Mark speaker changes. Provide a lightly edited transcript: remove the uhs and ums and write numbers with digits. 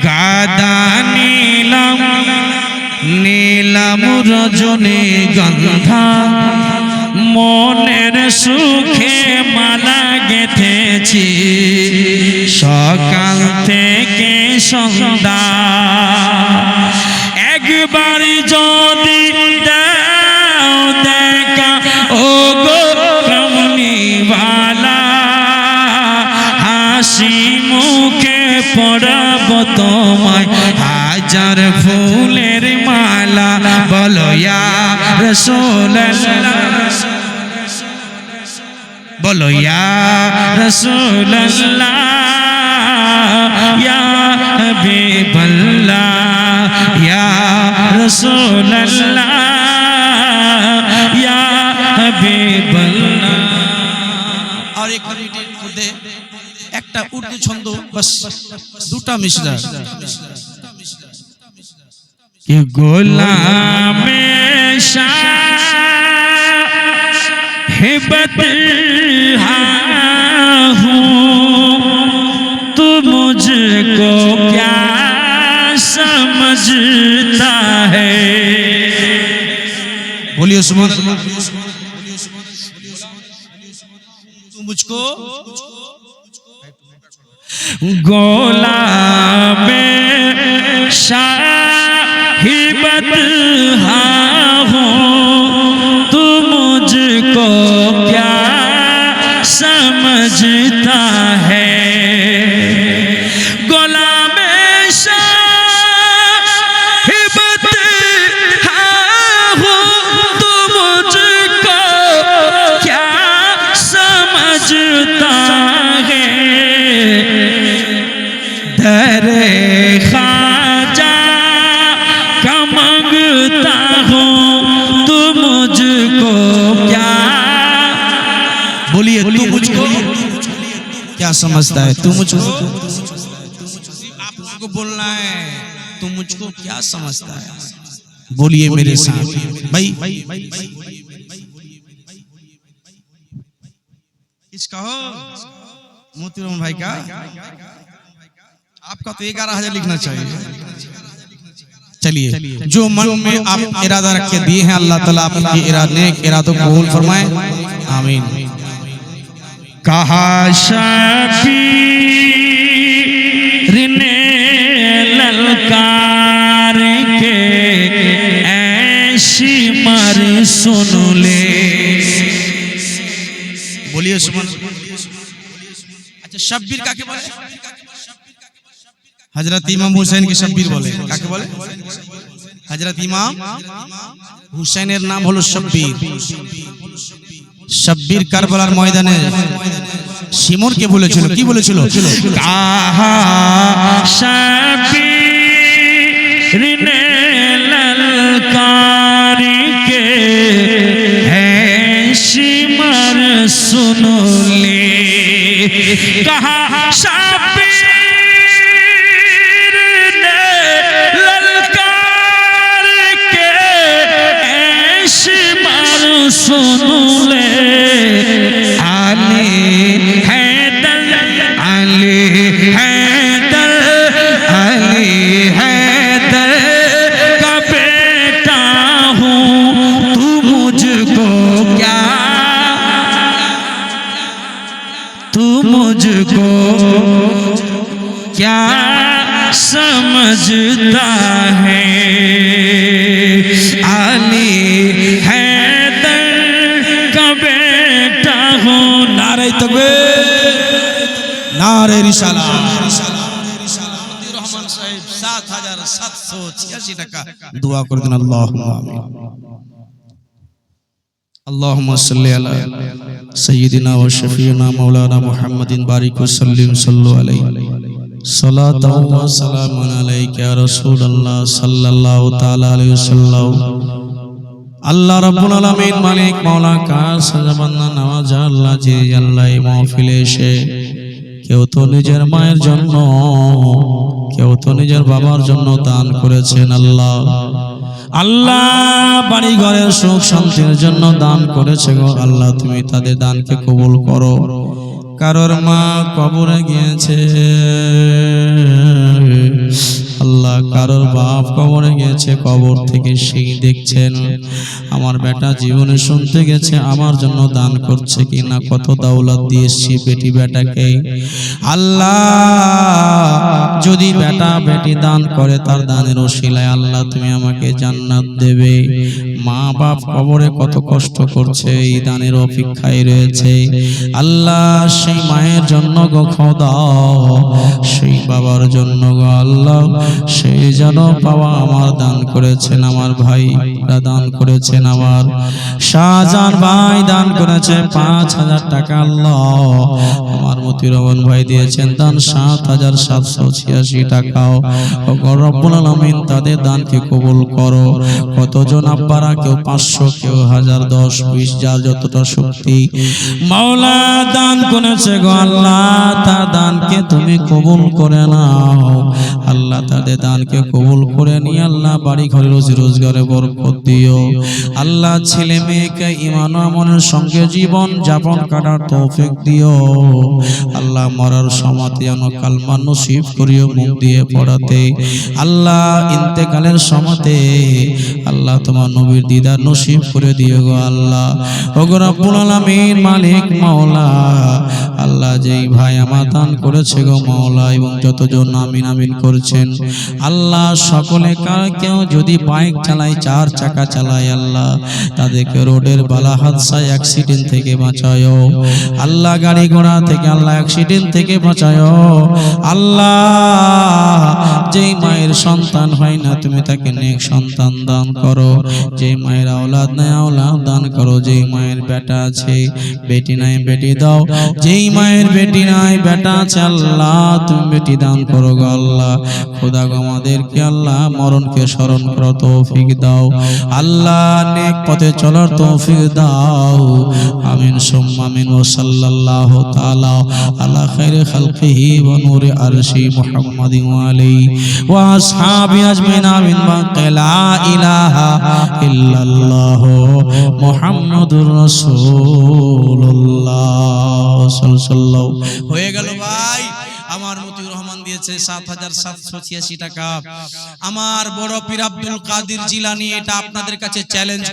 Speaker 1: গাদা নীলাম নীলাম রজনীগন্ধা মনের সুখে মালা গেঁথেছি সকাল থেকে সন্ধ্যা একবার যদি দাও দেখা ও গো কমলিওয়ালা হাসি মুখে পড়াব তোমায় হাজার ফুলের মালা বলো ইয়া রাসূলুল্লাহ बोलो या रसूल अल्लाह या हबीब अल्लाह या रसूल अल्लाह या हबीब अल्लाह। और एक মিনিটের মধ্যে একটা উর্দু ছন্দ বাস দুটা মিসরা कि গোলামে साहिबत तू मुझको क्या समझता है बोलिए सुभान अल्लाह। तू मुझको गोलामे साहिबत तू मुझको क्या समझता है गोलामे साहिबत तू मुझको क्या समझता है दरे ख्वाजा का मांगता हूँ तू मुझको क्या बोलिए तू मुझको क्या समझता है तू मुझको आपको बोलना है तू मुझको क्या समझता है बोलिए मेरे साथ भाई इसका हो मोतीराम भाई का आपका तो 11,000 लिखना चाहिए। चलिए जो मन में आप इरादा रख के दिए हैं अल्लाह ताला आपके इरादों को कबूल फरमाए आमीन। कहा शबीर ने ललकार के ऐसी मर सुन ले बोलिए सुभान। अच्छा शब्बीर काके बोले हजरत इमाम हुसैन के शब्बीर बोले काके बोले हजरत इमाम हुसैনের নাম হলো শব্বীর। शब्बीर কারবালার ময়দানে শিমরকে বলেছিল কি বলেছিল কাহা शब्बीर ने ललकार के ऐसी मर सुन ले कहा शब्बीर सुन ले अली हैदर अली हैदर अली हैदर का बेटा हूँ तू मुझको क्या तू मुझको क्या समझता है अली है नारे तकबीर नारे रिसाला रहमान साहिब 7786 টাকা दुआ कर देना अल्लाहुम्मा आमीन। अल्लाहुम्मा सल्ली अला सय्यिदिना व शफीना मौलाना मुहम्मदिन बारिक व सल्लिम सल्लु अलैहि सलातु व सलामुन अलैका या रसूलल्लाह सल्लल्लाहु तआला अलैहि वसल्लम। अल्लाह रब्बुल आलामीन मालिक मौला का सजबाना नवाज अल्लाह जी अल्लाह महफिले এসে কেউ তো নিজের মায়ের জন্য কেউ তো নিজের বাবার জন্য দান করেছেন আল্লাহ আল্লাহ বাড়ি ঘরের সুখ শান্তির জন্য দান করেছে গো আল্লাহ তুমি তাদের দানকে কবুল করো। কারোর মা কবরে গিয়েছে কারোর বাপ কবরে গেছে, কবর থেকে সেই দেখছেন আমার বেটা জীবনে শুনতে গেছে আমার জন্য দান করছে কিনা, কত দৌলত দিয়েছি বেটি বেটাকে। আল্লাহ যদি বেটা বেটি দান করে তার দানের ওসিলায় আল্লাহ তুমি আমাকে জান্নাত দেবে। মা বাপ কবরে কত কষ্ট করছে, এই দানের অপেক্ষায় রয়েছে। আল্লাহ সেই মায়ের জন্য গো খোদা, সেই বাবার জন্য গো আল্লাহ, সেই যেন পাওয়া আমার দান করেছেন, আমার ভাই দান করেছেন, আমার শাহজাহান ভাই দান করেছে 5,000 টাকা। আল্লাহ আমার মতিউর রহমান ভাই দিয়েছেন দান 7,786 টাকাও। রব্বুল আলামিন তাদের দানকে কবুল করো। কতজন আব্বারা কেউ 500, কেউ 1000, 10, 20, যার যতটা শক্তি মাওলা দান করেছে গো আল্লাহ, তার দানকে তুমি কবুল করে নাও। আল্লাহ তাদের দানকে কবুল করে নিয়ে আল্লাহ বাড়ি ঘরে রোজি রোজগারে বরকত দিও। আল্লাহ ছেলে মেয়েকে ঈমান ও আমলের সঙ্গে জীবন যাপন করার তৌফিক দিও। আল্লাহ মরার সময়তে যেন কালমা নসিব করিও মুখ দিয়ে পড়াতে। আল্লাহ ইন্তেকালের সময়তে আল্লাহ তোমার নবীর দিদার নসিব করে দিও গো আল্লাহ। ওগো রব্বুল আলামিন মালিক মাওলা, আল্লাহ যেই ভাই আমার দান করেছে গো মাওলা, এবং যতজন আমিন আমিন করছেন আল্লাহ, সকলে কেউ যদি বাইক চালায়, 4 চাকা চালায় আল্লাহ, তাদেরকে রোডের বালা হাদসায় অ্যাক্সিডেন্ট থেকে বাঁচায়ো আল্লাহ, গাড়ি ঘোড়া থেকে আল্লাহ অ্যাক্সিডেন্ট থেকে বাঁচায়ো আল্লাহ। যেই মায়ের সন্তান হয় না তুমি তাকে নেক সন্তান দান করো, যেই মায়ের আওলাদ নাই আওলাদ দান করো, যেই মায়ের বেটা আছে বেটি নাই বেটি দাও, যেই মায়ের বেটি নাই বেটা আছে আল্লাহ তুমি বেটি দান করো গো আল্লাহ। খোদা গো আমাদেরকে আল্লাহ মরণকে স্মরণ করো তৌফিক দাও আল্লাহ, নেক পথে চলার তৌফিক দাও। আমিন সুম্মা আমিন। ওয়া সাল্লাল্লাহু তাআলা আলা খায়রি খালকিহি ওয়া নূরি আরশি মুহাম্মাদিন ওয়া আলিহি ওয়া আসহাবি আজমাইন। আমিন। লা ইলাহা ইল্লাল্লাহ মুহাম্মাদুর রাসূলুল্লাহ সাল্লাল্লাহু। হয়ে গেল ভাই। আমার মতিউর রহমান দিয়েছে 7,786 টাকা। আমার বড় পীর আব্দুল কাদের জিলানী, এটা আপনাদের কাছে চ্যালেঞ্জ।